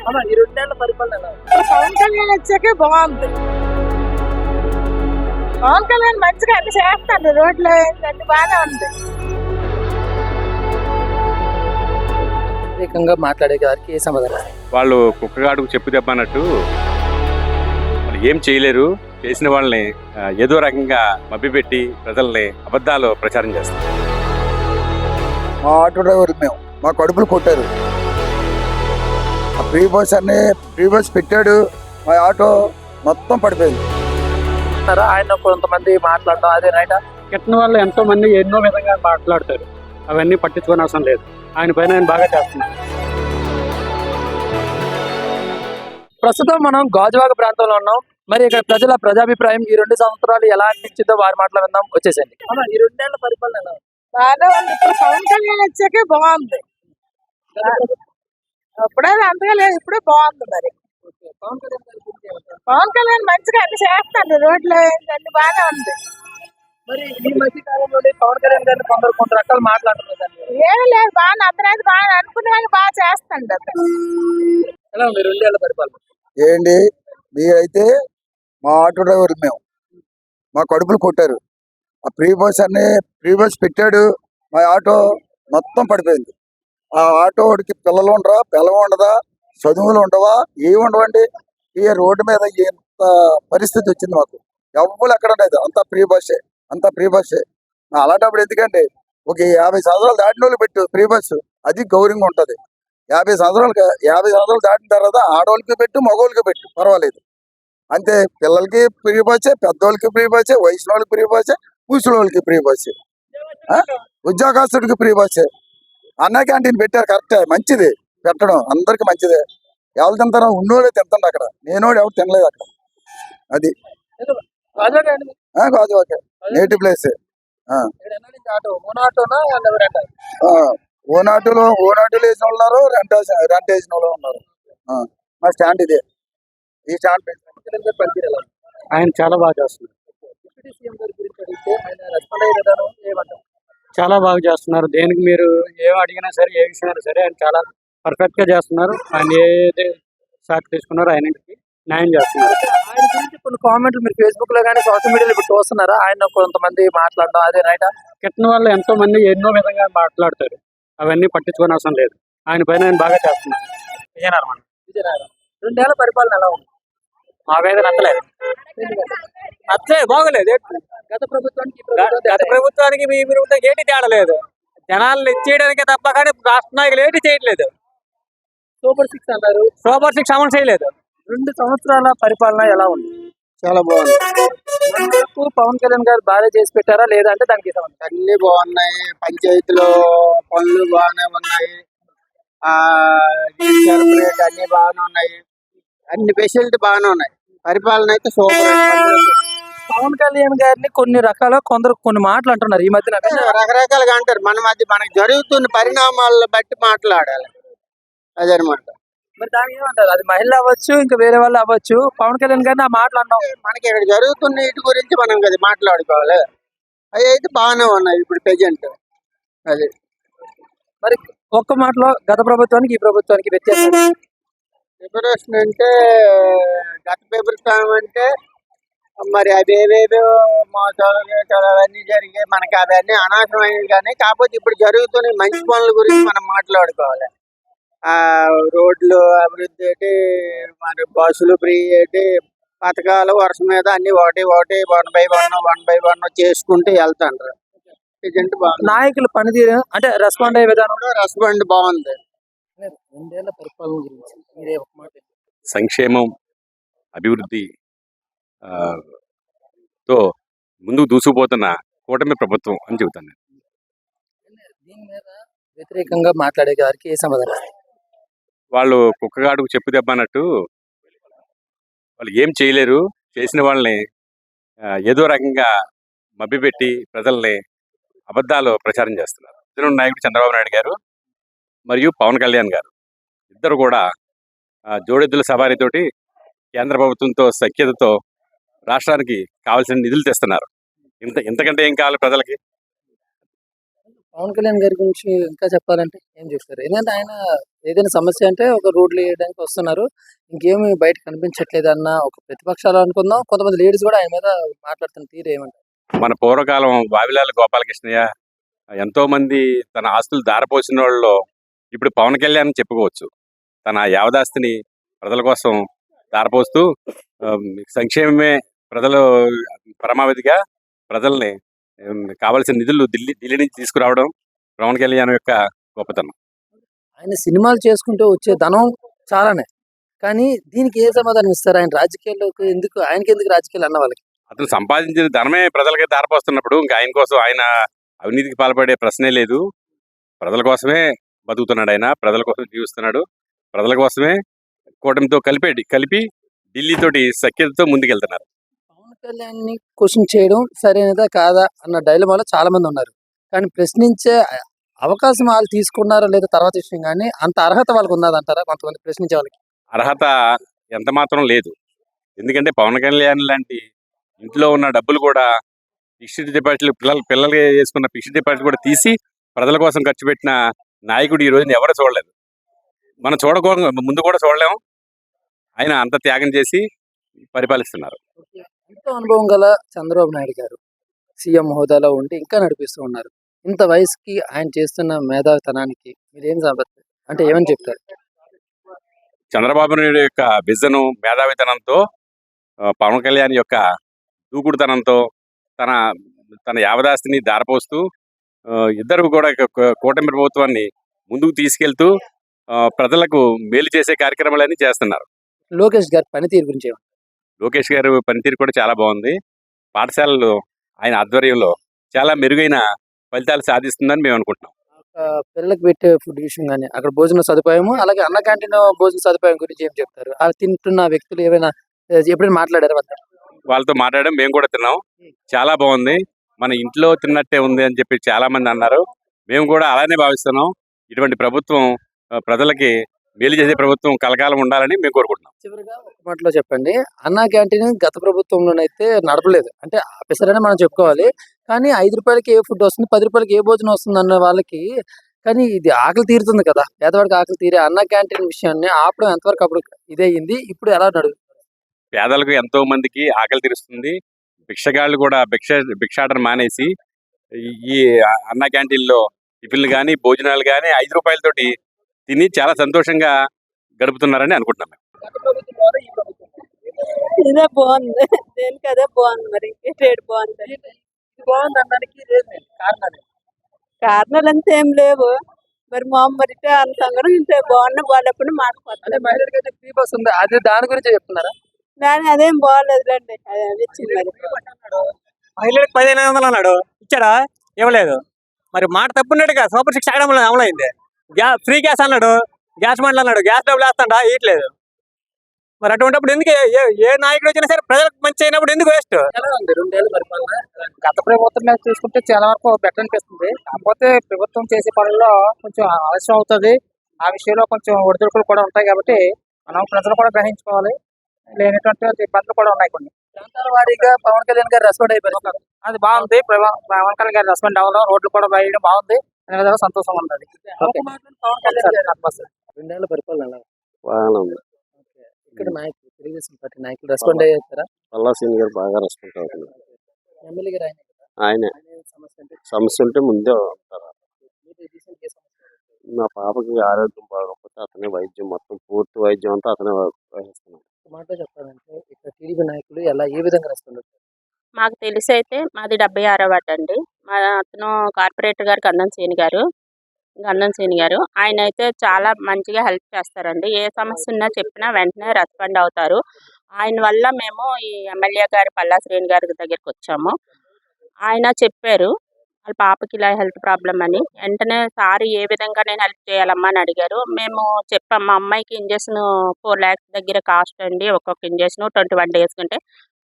అలా ఈ 2 ఏళ్ల పరిపాలన ఎలా ఉంది? ఇప్పుడు పవన్ కళ్యాణ్ వచ్చాకే బాగుంది. పవన్ కళ్యాణ్ మంచిగా అన్ని చేస్తాడు, రోడ్లు అన్ని బాగానే ఉంది. వ్యతిరేకంగా మాట్లాడే గారికి ఏ సమాధానం? వాళ్ళు కుక్కగాడుకు చెప్పు దెబ్బ అన్నట్టు వాళ్ళు ఏం చేయలేరు, చేసిన వాళ్ళని ఏదో రకంగా మభ్యపెట్టి ప్రజల్ని అబద్ధాలు ప్రచారం చేస్తారు. మా ఆటో డ్రైవర్లు మేము మా కడుపులు కొట్టారు. ఆ ఫ్రీ బస్ పెట్టాడు, మా ఆటో మొత్తం పడిపోయింది. ఆయన కొంతమంది మాట్లాడడం అదే రైటా? కిట్టిన వాళ్ళు ఎంతో మంది ఎన్నో విధంగా మాట్లాడతారు, అవన్నీ పట్టించుకోని అవసరం లేదు. ఆయన పైన ఆయన బాగా చేస్తున్నారు. ప్రస్తుతం మనం గాజువాక ప్రాంతంలో ఉన్నాం. మరి ఇక్కడ ప్రజల ప్రజాభిప్రాయం ఈ 2 సంవత్సరాలు ఎలా అనిపించిందో వారి మాటలు విందాం, వచ్చేసండి. అలా ఈ 2 ఏళ్ల పరిపాలన ఎలా ఉంది? బాగానే ఉంది. ఇప్పుడు పవన్ కళ్యాణ్ వచ్చాకే బాగుంది. అప్పుడే అంతగా లేదు, ఇప్పుడే బాగుంది. మరి పవన్ కళ్యాణ్ గారి గురించి ఏమంటారు? పవన్ కళ్యాణ్ మంచిగా అన్ని చేస్తాడు, రోడ్లు అన్ని బాగానే ఉంది. మరి ఈ మధ్య కాలంలోనే పవన్ కళ్యాణ్ గారిని కొంత రకాలు మాట్లాడుతున్నారు. దాని మీద ఏమీ లేదు, బాగా అతనైతే బాగా అనుకున్న కానీ బాగా చేస్తాడు అతను. ఎలా ఉంది 2 ఏళ్ల పరిపాలన? ఏంటి మీరైతే మా ఆటో డ్రైవర్లు మేము మా కడుపులు కొట్టారు. ఆ ఫ్రీ బస్ పెట్టాడు, మా ఆటో మొత్తం పడిపోయింది. ఆ ఆటోడికి పిల్లలు ఉండరా, పిల్లలు ఉండదా, చదువులు ఉండవా, ఏమి ఉండవండి. ఈ రోడ్డు మీద ఎంత పరిస్థితి వచ్చింది మాకు. ఎవ్వరు ఎక్కడ లేదు, అంతా ఫ్రీ బస్సే. అలాంటప్పుడు ఎందుకండి ఒక 50 సంవత్సరాలు దాటిన వాళ్ళు పెట్టు ఫ్రీ బస్సు, అది గౌరవంగా ఉంటుంది. 50 సంవత్సరాలు దాటిన తర్వాత ఆడవాళ్ళకి పెట్టు, మగవాళ్ళకి పెట్టు, పర్వాలేదు. అంతే, పిల్లలకి ఫ్రీ బస్సే, పెద్దోళ్ళకి ఫ్రీ బస్సే, వయసు వాళ్ళకి ఫ్రీ బస్సే, ముసలి ఫ్రీ బస్సే, ఉద్యోగస్తుడికి ఫ్రీ బస్సే. అన్న క్యాంటీన్ పెట్టారు, కరెక్టే, మంచిది పెట్టడం, అందరికి మంచిదే. ఎవరు తింటారో ఉన్నోడే తింటాడు అక్కడ, నేనోడు ఎవరు తినలేదు అక్కడ. అది గాజువాక అండి? గాజువాకే నేటివ్ ప్లేస్. ఇక్కడ ఎన్నో నుంచి ఆటో, ఓన్ ఆటోనా ఎవరంట? ఓనాటులో వేసిన వాళ్ళు ఉన్నారు, రెంట్ వేసిన వాళ్ళు ఉన్నారు. మా స్టాండ్ ఇదే, ఈ స్టాండ్ పనితీరు ఎలా ఉంది? ఆయన చాలా బాగా చేస్తున్నారు, డిప్యూటీ సీఎం గారి గురించి అడిగితే ఆయన రెస్పాండ్ అయ్యే విధానం ఏమంటారు? చాలా బాగా చేస్తున్నారు. దేనికి మీరు ఏం అడిగినా సరే, ఏ విషయమైనా సరే ఆయన చాలా పర్ఫెక్ట్ గా చేస్తున్నారు. ఆయన ఏదైతే సాక్ తీసుకున్నారో ఆయన న్యాయం చేస్తున్నారు. ఆయన గురించి కొన్ని కామెంట్లు మీరు ఫేస్బుక్ లో కానీ సోషల్ మీడియాలో ఇప్పుడు చూస్తున్నారా? ఆయన కొంతమంది మాట్లాడడం అదే రైటా? కిట్టిన వాళ్ళు ఎంతో మంది ఎన్నో విధంగా మాట్లాడతారు, అవన్నీ పట్టించుకోని అవసరం లేదు. ఆయన పైన ఆయన బాగా చేస్తున్నారు. విజయనగరం 2 ఏళ్ల పరిపాలన ఎలా ఉంది? మాకైతే నచ్చలేదు, బాగోలేదు. గత ప్రభుత్వానికి గత ప్రభుత్వానికి మీ ప్రభుత్వం ఏంటి తేడా లేదు. జనాలను ఇచ్చేయడానికే తప్ప కానీ రాష్ట్ర నాయకులు ఏంటి చేయట్లేదు. సూపర్ 6 అన్నారు, సూపర్ 6 అమలు చేయలేదు. 2 సంవత్సరాల పరిపాలన ఎలా ఉంది? చాలా బాగుంది. పవన్ కళ్యాణ్ గారు బాగా చేసి పెట్టారా లేదా అంటే దానికి అన్ని బాగున్నాయి, పంచాయతీలో పనులు బాగానే ఉన్నాయి, అన్ని బాగానే ఉన్నాయి, అన్ని ఫెసిలిటీ బాగానే ఉన్నాయి. పరిపాలన అయితే సూపర్. పవన్ కళ్యాణ్ గారిని కొందరు కొన్ని మాటలు అంటున్నారు ఈ మధ్యన. రకరకాలుగా అంటారు, మనకు జరుగుతున్న పరిణామాలను బట్టి మాట్లాడాలి, అదనమాట. మరి దానికి ఏమంటారు? అది మహిళ అవ్వచ్చు, ఇంకా వేరే వాళ్ళు అవ్వచ్చు, పవన్ కళ్యాణ్ గారిని ఆ మాటలు అన్నాం. మనకి ఇక్కడ జరుగుతున్న వీటి గురించి మనం కదా మాట్లాడుకోవాలి. అవి అయితే బాగానే ఉన్నాయి ఇప్పుడు ప్రెజెంట్. అది మరి ఒక్క మాటలో గత ప్రభుత్వానికి ఈ ప్రభుత్వానికి వ్యత్యాసం? ప్రిపరేషన్ అంటే గత ప్రభుత్వం అంటే మరి అవి ఏవేవో మోసాలు అవన్నీ జరిగాయి, మనకి అవన్నీ అనవసరమైనవి. కానీ కాకపోతే ఇప్పుడు జరుగుతున్న మంచి పనుల గురించి మనం మాట్లాడుకోవాలి. రోడ్లు అభివృద్ధి ఏంటి, మరి బస్సులు ఫ్రీ ఏంటి, పథకాలు వరుస మీద అన్ని ఒకటి 1/1 చేసుకుంటూ వెళ్తాండ్రు. నాయకుల పనితీరు అంటే రెస్పాండ్ అయ్యే విధానం రెస్పాండ్ బాగుంది. 2 ఏళ్ల పరిపాలన గురించి మీరే ఒక మాట. సంక్షేమం, అభివృద్ధి తో ముందుకు దూసుకుపోతున్న కూటమి ప్రభుత్వం అని చెబుతాను. దీని మీద వ్యతిరేకంగా మాట్లాడే గారికి ఏ సమాధానం? వాళ్ళు కుక్కగాడుకు చెప్పు దెబ్బ అన్నట్టు వాళ్ళు ఏం చేయలేరు, చేసిన వాళ్ళని ఏదో రకంగా మభ్యపెట్టి ప్రజల్ని అబద్ధాలు ప్రచారం చేస్తున్నారు. ఇద్దరు నాయకుడు చంద్రబాబు నాయుడు గారు మరియు పవన్ కళ్యాణ్ గారు ఇద్దరు కూడా జోడెద్దుల సవారీతోటి కేంద్ర ప్రభుత్వంతో సఖ్యతతో రాష్ట్రానికి కావాల్సిన నిధులు తెస్తున్నారు. ఇంతకంటే ఏం కావాలి ప్రజలకి? పవన్ కళ్యాణ్ గారి గురించి ఇంకా చెప్పాలంటే ఏం చెప్తారు? ఎందుకంటే ఆయన ఏదైనా సమస్య అంటే ఒక రోడ్లు వేయడానికి వస్తున్నారు. ఇంకేమి బయట కనిపించట్లేదు అన్న ఒక ప్రతిపక్షాలు అనుకుందాం. కొంతమంది లేడీస్ కూడా ఆయన మీద మాట్లాడుతున్న తీరు ఏమంటారు? మన పూర్వకాలం వావిలాల గోపాలకృష్ణయ్య ఎంతో మంది తన ఆస్తులు దారపోసిన వాళ్ళలో ఇప్పుడు పవన్ కళ్యాణ్ చెప్పుకోవచ్చు. తన యావదాస్తిని ప్రజల కోసం దారపోస్తూ ఆ, సంక్షేమమే ప్రజలు పరమావధిగా ప్రజల్ని కావలసిన నిధులు ఢిల్లీ నుంచి తీసుకురావడం పవన్ కళ్యాణ్ యొక్క గొప్పతనం. ఆయన సినిమాలు చేసుకుంటూ వచ్చే ధనం చాలానే. కానీ దీనికి ఏ సమాధానం ఇస్తారు? ఆయన రాజకీయాల్లోకి ఎందుకు ఆయనకి ఎందుకు రాజకీయాలు అన్న వాళ్ళకి? అతను సంపాదించిన ధనమే ప్రజలకి దారపోస్తున్నప్పుడు ఇంకా ఆయన కోసం ఆయన అవినీతికి పాల్పడే ప్రశ్నే లేదు. ప్రజల కోసమే బతుకుతున్నాడు ఆయన, ప్రజల కోసం జీవిస్తున్నాడు, ప్రజల కోసమే కూటమితో కలిపి ఢిల్లీతోటి సఖ్యతతో ముందుకెళ్తున్నారు. పవన్ కళ్యాణ్ ని క్వశ్చన్ చేయడం సరైనదా కాదా అన్న డైలమాలో చాలా మంది ఉన్నారు. కానీ ప్రశ్నించే అవకాశం వాళ్ళు తీసుకున్నారా లేదా తర్వాత విషయం, కానీ అంత అర్హత వాళ్ళకి ఉన్నదంటారా కొంతమంది ప్రశ్నించే వాళ్ళకి? అర్హత ఎంత మాత్రం లేదు. ఎందుకంటే పవన్ కళ్యాణ్ లాంటి ఇంట్లో ఉన్న డబ్బులు కూడా ఫిక్స్డ్ డిపాజిట్లు పిల్లలు వేసుకున్న ఫిక్స్డ్ డిపాజిట్ కూడా తీసి ప్రజల కోసం ఖర్చు పెట్టిన నాయకుడు ఈ రోజున ఎవరు చూడలేదు. మనం ముందు కూడా చూడలేము. ఆయన అంత త్యాగం చేసి పరిపాలిస్తున్నారు. ఎంతో అనుభవం గల చంద్రబాబు నాయుడు గారు సీఎం హోదాలో ఉండి ఇంకా నడిపిస్తూ ఉన్నారు. ఇంత వయసుకి ఆయన చేస్తున్న మేధావితనానికి మీరేం అంటే ఏమని చెప్తారు? చంద్రబాబు నాయుడు యొక్క విజను మేధావితనంతో పవన్ కళ్యాణ్ యొక్క దూకుడుతనంతో తన తన యావదాస్తిని దారపోస్తూ ఇద్దరు కూడా కూటమి ప్రభుత్వాన్ని ముందుకు తీసుకెళ్తూ ప్రజలకు మేలు చేసే కార్యక్రమాలన్నీ చేస్తున్నారు. లోకేష్ గారి పనితీరు గురించి ఏమంటారు? లోకేష్ గారు పనితీరు కూడా చాలా బాగుంది. పాఠశాలలు ఆయన ఆధ్వర్యంలో చాలా మెరుగైన ఫలితాలు సాధిస్తుందని మేము అనుకుంటున్నాం. పిల్లలకు పెట్టే ఫుడ్ విషయం కానీ అక్కడ భోజన సదుపాయము, అలాగే అన్న క్యాంటీన్ భోజన సదుపాయం గురించి ఏం చెప్తారు? అవి తింటున్న వ్యక్తులు ఏమైనా ఎప్పుడైనా మాట్లాడారు? వాళ్ళతో మాట్లాడడం మేము కూడా తిన్నాం, చాలా బాగుంది, మన ఇంట్లో తిన్నట్టే ఉంది అని చెప్పి చాలా మంది అన్నారు. మేము కూడా అలానే భావిస్తున్నాం. ఇటువంటి ప్రభుత్వం ప్రజలకి మేలు చేసే ప్రభుత్వం కలకాలం ఉండాలని మేము కోరుకుంటున్నాం. చివరిగా ఒక మాటలో చెప్పండి, అన్నా క్యాంటీన్ గత ప్రభుత్వంలోనైతే నడపలేదు, అంటే ఆఫీసర్ మనం చెప్పుకోవాలి. కానీ 5 రూపాయలకి ఏ ఫుడ్ వస్తుంది, 10 రూపాయలకి ఏ భోజనం వస్తుంది అన్న వాళ్ళకి, కానీ ఇది ఆకలి తీరుతుంది కదా, పేదవాడికి ఆకలి తీరే అన్నా క్యాంటీన్ విషయాన్ని ఆపడం ఎంతవరకు అప్పుడు ఇదయింది, ఇప్పుడు ఎలా నడుస్తుంది? పేదలకు ఎంతో మందికి ఆకలి తీరుస్తుంది. భిక్షగాళ్ళు కూడా భిక్షాటన మానేసి ఈ అన్న క్యాంటీన్లో టిఫిన్లు కానీ భోజనాలు కానీ 5 రూపాయలతోటి తిని చాలా సంతోషంగా గడుపుతున్నారని అనుకుంటున్నాం మేము. ఇదే బాగుంది, దేనికి అదే బాగుంది. మరి రేటు బాగుంది. బాగుంది అనడానికి కారణాలు అంతా ఏం లేవు. మరి మరి అంత సంగడం ఇంటే బాగున్నా బాగాలేకుండా మాట్లాడుతుంది. మహిళలకైతే ఫ్రీ బస్ ఉంది, అది దాని గురించి చెప్తున్నారా? దాని అదేం బాగాలేదులేండి, అది ఇచ్చింది మరి. మహిళలకు 1500 అన్నాడు, ఇచ్చాడా? ఇవ్వలేదు. మరి మాట తప్పున్నట్టుగా సూపర్ 6 ఆగడం అమలైంది. ఫ్రీ గ్యాస్ అన్నాడు, గ్యాస్ మండలి అన్నాడు, గ్యాస్ డబ్బులు వేస్తాడా? ఇయట్లేదు. మరి అటువంటిప్పుడు ఎందుకు ఏ నాయకుడు వచ్చినా సరే ప్రజలకు మంచి అయినప్పుడు ఎందుకు వేస్ట్? ఎలా ఉంది 2 ఏళ్ళ పరిపాలన? గత ప్రభుత్వం మీద చూసుకుంటే చాలా వరకు బెటర్ అనిపిస్తుంది. కాకపోతే ప్రభుత్వం చేసే పనుల్లో కొంచెం ఆలస్యం అవుతుంది. ఆ విషయంలో కొంచెం ఒడిదుడుకులు కూడా ఉంటాయి కాబట్టి మనం ప్రజలు కూడా గ్రహించుకోవాలి. లేనటువంటి ఇబ్బందులు కూడా ఉన్నాయి కొన్ని. ప్రాంతాల వారీగా పవన్ కళ్యాణ్ గారు రెస్పాండ్ అయిపోయారు. అది బాగుంది. పవన్ కళ్యాణ్ గారి రెస్పాండ్ అవ్వడం, రోడ్లు కూడా వేయడం బాగుంది. అనే విధంగా సంతోషంగా ఉంటుంది. పవన్ కళ్యాణ్ గారు 2 ఏళ్ళ పరిపాలన ఎలా ఉంది? బాగానే ఉంది. ఇక్కడ నాయకులు, తెలుగుదేశం పార్టీ నాయకులు రెస్పాండ్ అయ్యారా? పల్లా సీన్ గారు బాగా రెస్పాండ్ అవుతుంది. ఎమ్మెల్యే గారు ఆయన ఆయనే సమస్య అంటే సమస్య ఉంటే ముందే ఉంటారు. మీరు recent ఏ సమస్య? మా పాపకి ఆరోగ్యం బాగోకపోతే అతనే వైద్యం, మొత్తం పూర్తి వైద్యం అంతా అతనే వహిస్తున్నాడు. ఒక మాటలో చెప్పాలంటే ఇక్కడ టీడీపీ నాయకులు ఏ విధంగా రెస్పాండ్ అవుతారు? మాకు తెలిసి అయితే మాది 76వ వార్డు అండి. మా అతను కార్పొరేటర్ గారు గంధం శ్రీని గారు ఆయన అయితే చాలా మంచిగా హెల్ప్ చేస్తారండి. ఏ సమస్య ఉన్నా చెప్పినా వెంటనే రెస్పాండ్ అవుతారు. ఆయన వల్ల మేము ఈ ఎమ్మెల్యే గారు పల్లా శ్రీని గారి దగ్గరికి వచ్చాము. ఆయన చెప్పారు వాళ్ళ పాపకి ఇలా హెల్త్ ప్రాబ్లం అని. వెంటనే సార్ ఏ విధంగా నేను హెల్ప్ చేయాలమ్మా అని అడిగారు. మేము చెప్పాం మా అమ్మాయికి ఇంజక్షన్ 4 lakhs దగ్గర కాస్ట్ అండి, ఒక్కొక్క ఇంజక్షన్ 21 days కంటే.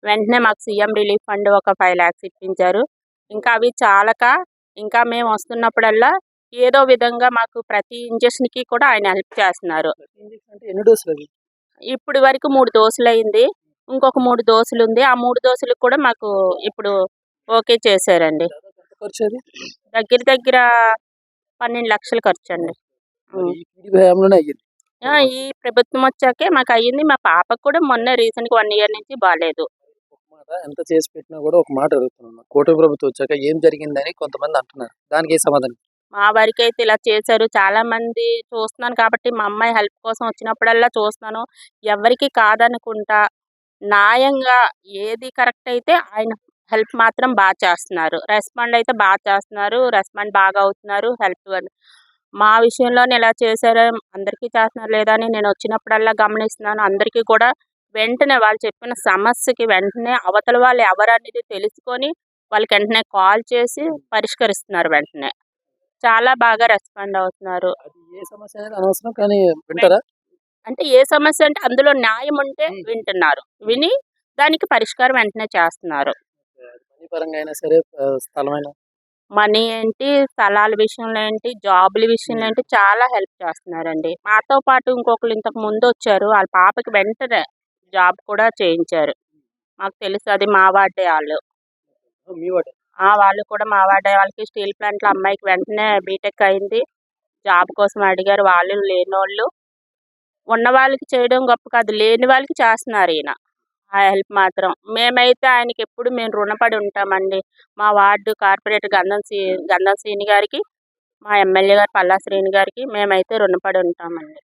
వెంటనే మాకు సీఎం రిలీఫ్ ఫండ్ ఒక 5 lakhs ఇప్పించారు. ఇంకా అవి చాలక ఇంకా మేము వస్తున్నప్పుడల్లా ఏదో విధంగా మాకు ప్రతి ఇంజక్షన్కి కూడా ఆయన హెల్ప్ చేస్తున్నారు. అంటే ఎన్ని డోసులు అవి? ఇప్పుడు వరకు 3 డోసులు అయింది, ఇంకొక 3 డోసులు ఉంది. ఆ 3 డోసులకు కూడా మాకు ఇప్పుడు ఓకే చేశారండి. ఖర్చు అది? దగ్గర దగ్గర 12 లక్షలు ఖర్చు అండి. మరి ఈ టీడీపీ హయాంలోనే అయ్యింది. ఈ ప్రభుత్వం వచ్చాకే మాకు అయ్యింది. మా పాపకు కూడా మొన్న రీసెంట్గా 1 ఇయర్ నుంచి బాగాలేదు. ఒక మాట ఎంత చేసి పెట్టినా కూడా ఒక మాట అడుగుతున్నాను. కూటమి ప్రభుత్వం వచ్చాక ఏం జరిగిందని కొంతమంది అంటున్నారు. దానికి ఏ సమాధానం? మా వరకైతే ఇలా చేశారు. చాలా మంది చూస్తున్నాను కాబట్టి మా అమ్మాయి హెల్ప్ కోసం వచ్చినప్పుడల్లా చూస్తున్నాను. ఎవరికి కాదనుకుంటా న్యాయంగా ఏది కరెక్ట్ అయితే ఆయన హెల్ప్ మాత్రం బాగా చేస్తున్నారు. రెస్పాండ్ అయితే బాగా చేస్తున్నారు. రెస్పాండ్ బాగా అవుతున్నారు. హెల్ప్ మా విషయంలోనే ఇలా చేశారు, అందరికీ చేస్తున్నారు లేదా అని నేను వచ్చినప్పుడల్లా గమనిస్తున్నాను. అందరికీ కూడా వెంటనే వాళ్ళు చెప్పిన సమస్యకి వెంటనే అవతల వాళ్ళు ఎవరనేది తెలుసుకొని వాళ్ళకి వెంటనే కాల్ చేసి పరిష్కరిస్తున్నారు వెంటనే. చాలా బాగా రెస్పాండ్ అవుతున్నారు. అది ఏ సమస్య అనేది అనవసరం, కానీ వింటారా? అంటే ఏ సమస్య అంటే అందులో న్యాయం ఉంటే వింటున్నారు. విని దానికి పరిష్కారం వెంటనే చేస్తున్నారు. మనీ పరంగా అయినా సరే, స్థలమైనా. మనీ ఏంటి, స్థలాల విషయంలో ఏంటి, జాబుల విషయంలో ఏంటి చాలా హెల్ప్ చేస్తున్నారండి. మాతో పాటు ఇంకొకరు ఇంతకు ముందు వచ్చారు. వాళ్ళ పాపకి వెంటనే జాబ్ కూడా చేయించారు. మాకు తెలుసు, అది మా వార్డే వాళ్ళు. మీ వాటే. వాళ్ళు కూడా మా వార్డే. వాళ్ళకి స్టీల్ ప్లాంట్లో అమ్మాయికి వెంటనే బీటెక్ అయింది. జాబ్ కోసం అడిగారు. వాళ్ళు లేనోళ్ళు. ఉన్న వాళ్ళకి చేయడం గొప్ప కాదు, లేని వాళ్ళకి చేస్తున్నారు ఈయన ఆ హెల్ప్ మాత్రం. మేమైతే ఆయనకి ఎప్పుడు మేము రుణపడి ఉంటామండి. మా వార్డు కార్పొరేటర్ గంధం శ్రీని గారికి, మా ఎమ్మెల్యే గారు పల్లా శ్రీని గారికి మేమైతే రుణపడి ఉంటామండి.